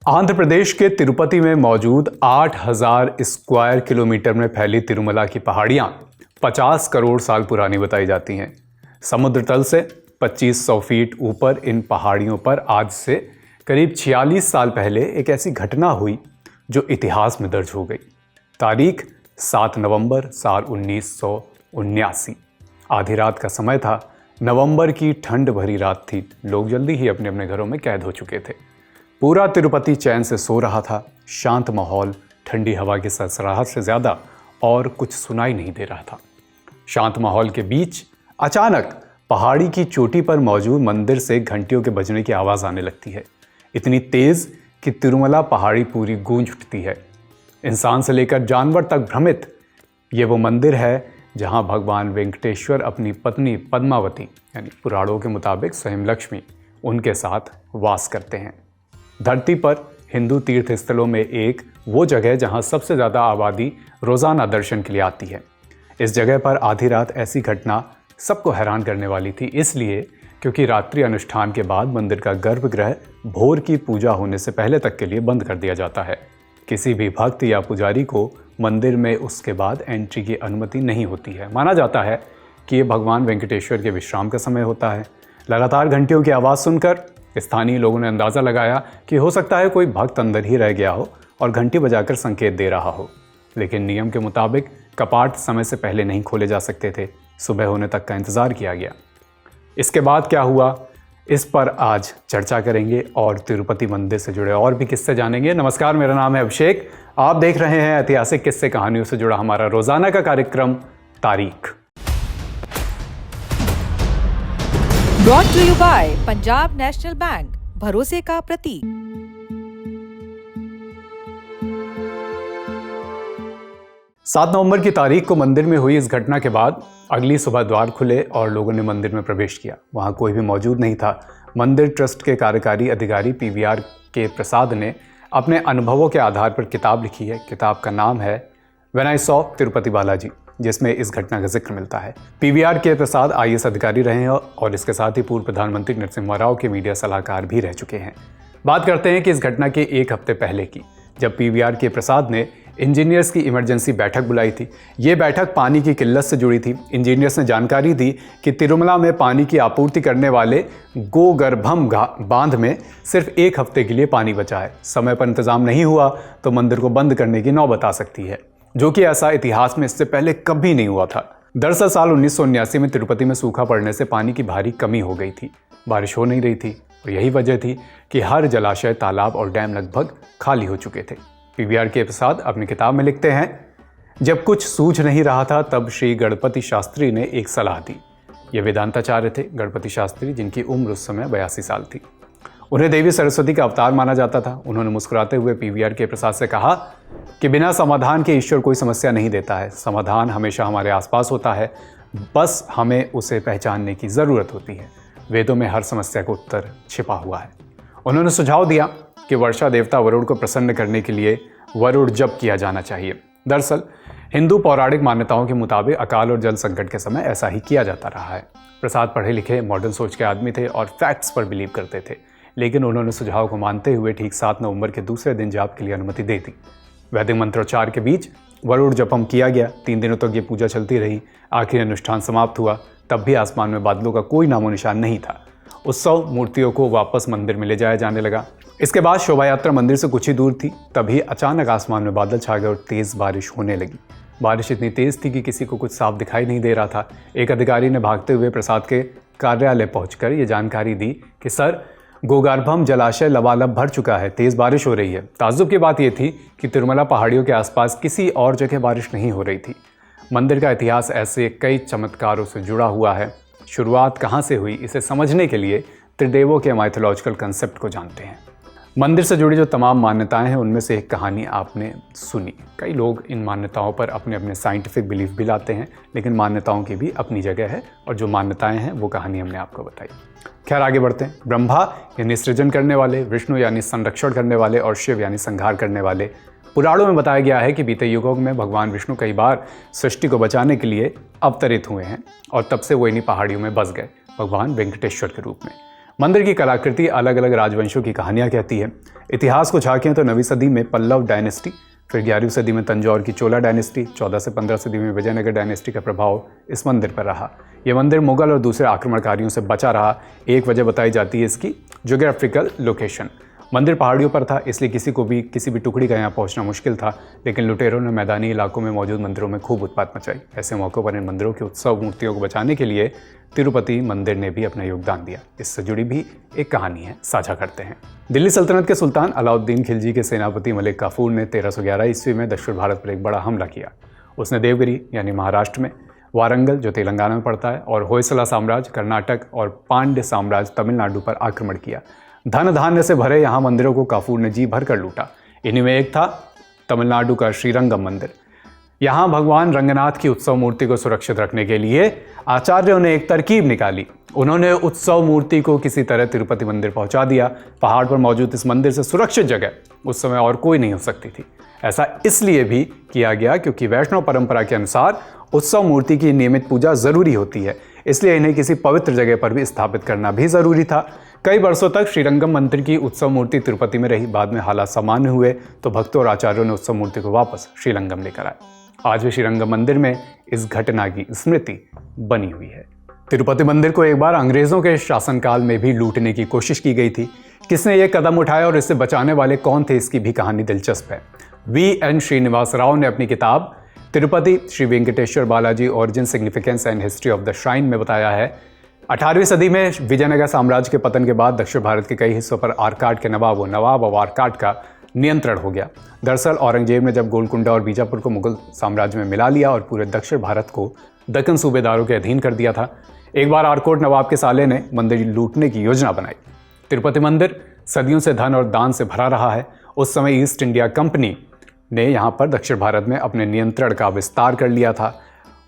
आंध्र प्रदेश के तिरुपति में मौजूद 8,000 स्क्वायर किलोमीटर में फैली तिरुमला की पहाड़ियां 50 करोड़ साल पुरानी बताई जाती हैं। समुद्र तल से 2500 फीट ऊपर इन पहाड़ियों पर आज से करीब 46 साल पहले एक ऐसी घटना हुई जो इतिहास में दर्ज हो गई। तारीख 7 नवंबर साल 1979। आधी रात का समय था। नवंबर की ठंड भरी रात थी। लोग जल्दी ही अपने अपने घरों में कैद हो चुके थे। पूरा तिरुपति चैन से सो रहा था। शांत माहौल, ठंडी हवा की सरसराहट से ज़्यादा और कुछ सुनाई नहीं दे रहा था। शांत माहौल के बीच अचानक पहाड़ी की चोटी पर मौजूद मंदिर से घंटियों के बजने की आवाज़ आने लगती है, इतनी तेज़ कि तिरुमला पहाड़ी पूरी गूंज उठती है। इंसान से लेकर जानवर तक भ्रमित। ये वो मंदिर है जहाँ भगवान वेंकटेश्वर अपनी पत्नी पद्मावती यानी पुराणों के मुताबिक स्वयं लक्ष्मी उनके साथ वास करते हैं। धरती पर हिंदू तीर्थ स्थलों में एक वो जगह जहां सबसे ज़्यादा आबादी रोज़ाना दर्शन के लिए आती है। इस जगह पर आधी रात ऐसी घटना सबको हैरान करने वाली थी, इसलिए क्योंकि रात्रि अनुष्ठान के बाद मंदिर का गर्भगृह भोर की पूजा होने से पहले तक के लिए बंद कर दिया जाता है। किसी भी भक्त या पुजारी को मंदिर में उसके बाद एंट्री की अनुमति नहीं होती है। माना जाता है कि ये भगवान वेंकटेश्वर के विश्राम का समय होता है। लगातार घंटियों की आवाज़ सुनकर स्थानीय लोगों ने अंदाज़ा लगाया कि हो सकता है कोई भक्त अंदर ही रह गया हो और घंटी बजाकर संकेत दे रहा हो। लेकिन नियम के मुताबिक कपाट समय से पहले नहीं खोले जा सकते थे। सुबह होने तक का इंतज़ार किया गया। इसके बाद क्या हुआ, इस पर आज चर्चा करेंगे और तिरुपति मंदिर से जुड़े और भी किस्से जानेंगे। नमस्कार, मेरा नाम है अभिषेक। आप देख रहे हैं ऐतिहासिक किस्से कहानियों से जुड़ा हमारा रोजाना का कार्यक्रम तारीख। Brought to you by Punjab national bank, भरोसे का प्रतीक। सात नवंबर की तारीख को मंदिर में हुई इस घटना के बाद अगली सुबह द्वार खुले और लोगों ने मंदिर में प्रवेश किया। वहां कोई भी मौजूद नहीं था। मंदिर ट्रस्ट के कार्यकारी अधिकारी पीवीआर के प्रसाद ने अपने अनुभवों के आधार पर किताब लिखी है। किताब का नाम है when I saw Tirupati Balaji, जिसमें इस घटना का जिक्र मिलता है। पीवीआर के प्रसाद आईएएस अधिकारी रहे हैं और इसके साथ ही पूर्व प्रधानमंत्री नरसिम्हा राव के मीडिया सलाहकार भी रह चुके हैं। बात करते हैं कि इस घटना के एक हफ्ते पहले की, जब पीवीआर के प्रसाद ने इंजीनियर्स की इमरजेंसी बैठक बुलाई थी। ये बैठक पानी की किल्लत से जुड़ी थी। इंजीनियर्स ने जानकारी दी कि तिरुमला में पानी की आपूर्ति करने वाले गोगर्भम बांध में सिर्फ एक हफ्ते के लिए पानी बचा है। समय पर इंतजाम नहीं हुआ तो मंदिर को बंद करने की नौबत आ सकती है, जो कि ऐसा इतिहास में इससे पहले कभी नहीं हुआ था। दरअसल साल 1979 में तिरुपति में सूखा पड़ने से पानी की भारी कमी हो गई थी। बारिश हो नहीं रही थी और यही वजह थी कि हर जलाशय, तालाब और डैम लगभग खाली हो चुके थे। पीवीआर के प्रसाद अपनी किताब में लिखते हैं, जब कुछ सूझ नहीं रहा था तब श्री गणपति शास्त्री ने एक सलाह दी। ये वेदांताचार्य थे गणपति शास्त्री, जिनकी उम्र उस समय 82 साल थी। उन्हें देवी सरस्वती का अवतार माना जाता था। उन्होंने मुस्कुराते हुए पीवीआर के प्रसाद से कहा कि बिना समाधान के ईश्वर कोई समस्या नहीं देता है। समाधान हमेशा हमारे आसपास होता है, बस हमें उसे पहचानने की ज़रूरत होती है। वेदों में हर समस्या का उत्तर छिपा हुआ है। उन्होंने सुझाव दिया कि वर्षा देवता वरुण को प्रसन्न करने के लिए वरुण जप किया जाना चाहिए। दरअसल हिंदू पौराणिक मान्यताओं के मुताबिक अकाल और जल संकट के समय ऐसा ही किया जाता रहा है। प्रसाद पढ़े लिखे मॉडर्न सोच के आदमी थे और फैक्ट्स पर बिलीव करते थे, लेकिन उन्होंने सुझाव को मानते हुए ठीक 7 नवंबर के दूसरे दिन जाप के लिए अनुमति दे दी। वैदिक मंत्रोच्चार के बीच वरुण जपम किया गया। 3 दिनों तक ये पूजा चलती रही। आखिरी अनुष्ठान समाप्त हुआ, तब भी आसमान में बादलों का कोई नामो निशान नहीं था। उत्सव मूर्तियों को वापस मंदिर में ले जाया जाने लगा। इसके बाद शोभा यात्रा मंदिर से कुछ ही दूर थी, तभी अचानक आसमान में बादल छा गए और तेज़ बारिश होने लगी। बारिश इतनी तेज़ थी कि किसी को कुछ साफ दिखाई नहीं दे रहा था। एक अधिकारी ने भागते हुए प्रसाद के कार्यालय पहुंचकर ये जानकारी दी कि सर, गोगर्भम जलाशय लबालब भर चुका है, तेज़ बारिश हो रही है। ताज्जुब की बात यह थी कि तिरुमला पहाड़ियों के आसपास किसी और जगह बारिश नहीं हो रही थी। मंदिर का इतिहास ऐसे कई चमत्कारों से जुड़ा हुआ है। शुरुआत कहाँ से हुई, इसे समझने के लिए त्रिदेवों के माइथोलॉजिकल कंसेप्ट को जानते हैं। मंदिर से जुड़ी जो तमाम मान्यताएं हैं, उनमें से एक कहानी आपने सुनी। कई लोग इन मान्यताओं पर अपने अपने साइंटिफिक बिलीफ भी लाते हैं, लेकिन मान्यताओं की भी अपनी जगह है और जो मान्यताएं हैं वो कहानी हमने आपको बताई। खैर, आगे बढ़ते हैं। ब्रह्मा यानी सृजन करने वाले, विष्णु यानी संरक्षण करने वाले और शिव यानी संहार करने वाले। पुराणों में बताया गया है कि बीते युगों में भगवान विष्णु कई बार सृष्टि को बचाने के लिए अवतरित हुए हैं और तब से वो इन्हीं पहाड़ियों में बस गए भगवान वेंकटेश्वर के रूप में। मंदिर की कलाकृति अलग अलग राजवंशों की कहानियां कहती है। इतिहास को झांकें तो 9वीं सदी में पल्लव डायनेस्टी, फिर 11वीं सदी में तंजौर की चोला डायनेस्टी, 14 से 15 सदी में विजयनगर डायनेस्टी का प्रभाव इस मंदिर पर रहा। यह मंदिर मुगल और दूसरे आक्रमणकारियों से बचा रहा। एक वजह बताई जाती है इसकी ज्योग्राफिकल लोकेशन। मंदिर पहाड़ियों पर था, इसलिए किसी भी टुकड़ी का यहाँ पहुँचना मुश्किल था, लेकिन लुटेरों ने मैदानी इलाकों में मौजूद मंदिरों में खूब उत्पात मचाई। ऐसे मौक़ों पर इन मंदिरों की उत्सव मूर्तियों को बचाने के लिए तिरुपति मंदिर ने भी अपना योगदान दिया। इससे जुड़ी भी एक कहानी है, साझा करते हैं। दिल्ली सल्तनत के सुल्तान अलाउद्दीन खिलजी के सेनापति मलिक काफूर ने 1311 ईस्वी में दक्षिण भारत पर एक बड़ा हमला किया। उसने देवगिरी यानी महाराष्ट्र में, वारंगल जो तेलंगाना में पड़ता है, और होयसला साम्राज्य कर्नाटक और पांड्य साम्राज्य तमिलनाडु पर आक्रमण किया। धन धान्य से भरे यहाँ मंदिरों को काफूर ने जी भर कर लूटा। इन्हीं में एक था तमिलनाडु का श्रीरंगम मंदिर। यहाँ भगवान रंगनाथ की उत्सव मूर्ति को सुरक्षित रखने के लिए आचार्यों ने एक तरकीब निकाली। उन्होंने उत्सव मूर्ति को किसी तरह तिरुपति मंदिर पहुंचा दिया। पहाड़ पर मौजूद इस मंदिर से सुरक्षित जगह उस समय और कोई नहीं हो सकती थी। ऐसा इसलिए भी किया गया क्योंकि वैष्णव परंपरा के अनुसार उत्सव मूर्ति की नियमित पूजा जरूरी होती है, इसलिए इन्हें किसी पवित्र जगह पर भी स्थापित करना भी जरूरी था। कई वर्षों तक श्रीरंगम मंदिर की उत्सव मूर्ति तिरुपति में रही। बाद में हालात सामान्य हुए तो भक्तों और आचार्यों ने उत्सव मूर्ति को वापस श्रीरंगम लेकर आए। आज भी श्रीरंगम मंदिर में इस घटना की स्मृति बनी हुई है। तिरुपति मंदिर को एक बार अंग्रेजों के शासनकाल में भी लूटने की कोशिश की गई थी। किसने ये कदम उठाया और इससे बचाने वाले कौन थे, इसकी भी कहानी दिलचस्प है। V.N. श्रीनिवास राव ने अपनी किताब Tirupati Shri Venkateshwara Balaji origin significance and history of the shrine में बताया है, 18वीं सदी में विजयनगर साम्राज्य के पतन के बाद दक्षिण भारत के कई हिस्सों पर आरकाट के नवाब और आरकाट का नियंत्रण हो गया। दरअसल औरंगजेब ने जब गोलकुंडा और बीजापुर को मुगल साम्राज्य में मिला लिया और पूरे दक्षिण भारत को दक्कन सूबेदारों के अधीन कर दिया था। एक बार आरकोट नवाब के साले ने मंदिर लूटने की योजना बनाई। तिरुपति मंदिर सदियों से धन और दान से भरा रहा है। उस समय ईस्ट इंडिया कंपनी ने यहाँ पर दक्षिण भारत में अपने नियंत्रण का विस्तार कर लिया था।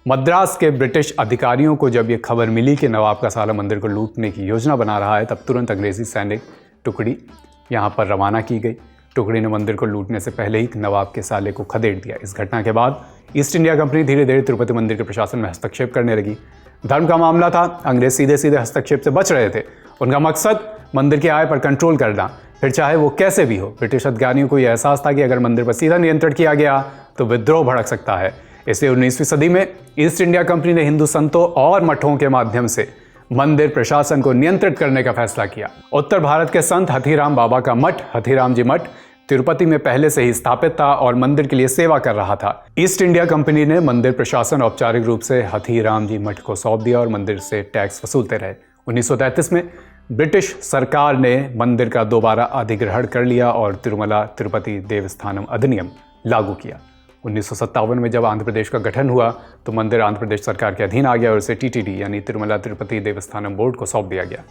मद्रास के ब्रिटिश अधिकारियों को जब ये खबर मिली कि नवाब का साला मंदिर को लूटने की योजना बना रहा है, तब तुरंत अंग्रेजी सैनिक टुकड़ी यहाँ पर रवाना की गई। टुकड़ी ने मंदिर को लूटने से पहले ही नवाब के साले को खदेड़ दिया। इस घटना के बाद ईस्ट इंडिया कंपनी धीरे धीरे तिरुपति मंदिर के प्रशासन में हस्तक्षेप करने लगी। धर्म का मामला था, अंग्रेज सीधे सीधे हस्तक्षेप से बच रहे थे। उनका मकसद मंदिर की आय पर कंट्रोल करना, फिर चाहे वो कैसे भी हो। ब्रिटिश अधिकारियों को यह एहसास था कि अगर मंदिर पर सीधा नियंत्रण किया गया तो विद्रोह भड़क सकता है। इसलिए 19वीं सदी में ईस्ट इंडिया कंपनी ने हिंदू संतों और मठों के माध्यम से मंदिर प्रशासन को नियंत्रित करने का फैसला किया। उत्तर भारत के संत हथीराम बाबा का मठ, हथीराम जी मठ, तिरुपति में पहले से ही स्थापित था और मंदिर के लिए सेवा कर रहा था। ईस्ट इंडिया कंपनी ने मंदिर प्रशासन औपचारिक रूप से हथीराम जी मठ को सौंप दिया और मंदिर से टैक्स वसूलते रहे। 1933 में ब्रिटिश सरकार ने मंदिर का दोबारा अधिग्रहण कर लिया और तिरुमला तिरुपति देवस्थानम अधिनियम लागू किया। 1957 में जब आंध्र प्रदेश का गठन हुआ तो मंदिर आंध्र प्रदेश सरकार के अधीन आ गया और इसे TTD यानी तिरुमला तिरुपति देवस्थानम बोर्ड को सौंप दिया गया।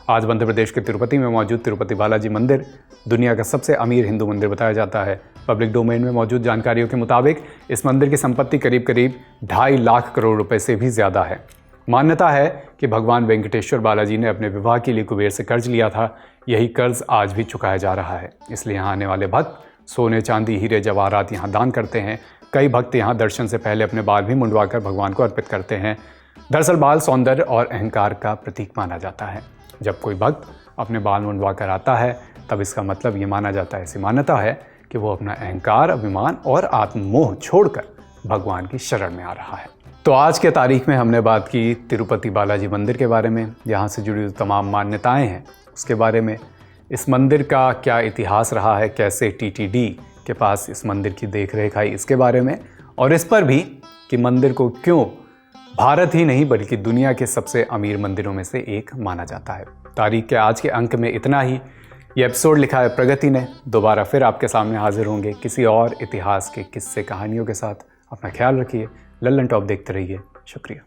आज मध्य प्रदेश के तिरुपति में मौजूद तिरुपति बालाजी मंदिर दुनिया का सबसे अमीर हिंदू मंदिर बताया जाता है। पब्लिक डोमेन में मौजूद जानकारियों के मुताबिक इस मंदिर की संपत्ति करीब 2.5 लाख करोड़ रुपए से भी ज़्यादा है। मान्यता है कि भगवान वेंकटेश्वर बालाजी ने अपने विवाह के लिए कुबेर से कर्ज लिया था। यही कर्ज आज भी चुकाया जा रहा है। इसलिए यहाँ आने वाले भक्त सोने, चांदी, हीरे, जवाहरात यहाँ दान करते हैं। कई भक्त यहाँ दर्शन से पहले अपने बाल भी मुंडवाकर भगवान को अर्पित करते हैं। दरअसल बाल सौंदर्य और अहंकार का प्रतीक माना जाता है। जब कोई भक्त अपने बाल मुंडवा कर आता है तब इसका मतलब ये माना जाता है, ऐसी मान्यता है कि वो अपना अहंकार, अभिमान और आत्ममोह छोड़कर भगवान की शरण में आ रहा है। तो आज के तारीख में हमने बात की तिरुपति बालाजी मंदिर के बारे में, यहाँ से जुड़ी हुई तमाम मान्यताएं हैं उसके बारे में, इस मंदिर का क्या इतिहास रहा है, कैसे TTD के पास इस मंदिर की देखरेख आई इसके बारे में, और इस पर भी कि मंदिर को क्यों भारत ही नहीं बल्कि दुनिया के सबसे अमीर मंदिरों में से एक माना जाता है। तारीख के आज के अंक में इतना ही। ये एपिसोड लिखा है प्रगति ने। दोबारा फिर आपके सामने हाजिर होंगे किसी और इतिहास के किस्से कहानियों के साथ। अपना ख्याल रखिए। लल्लन टॉप देखते रहिए। शुक्रिया।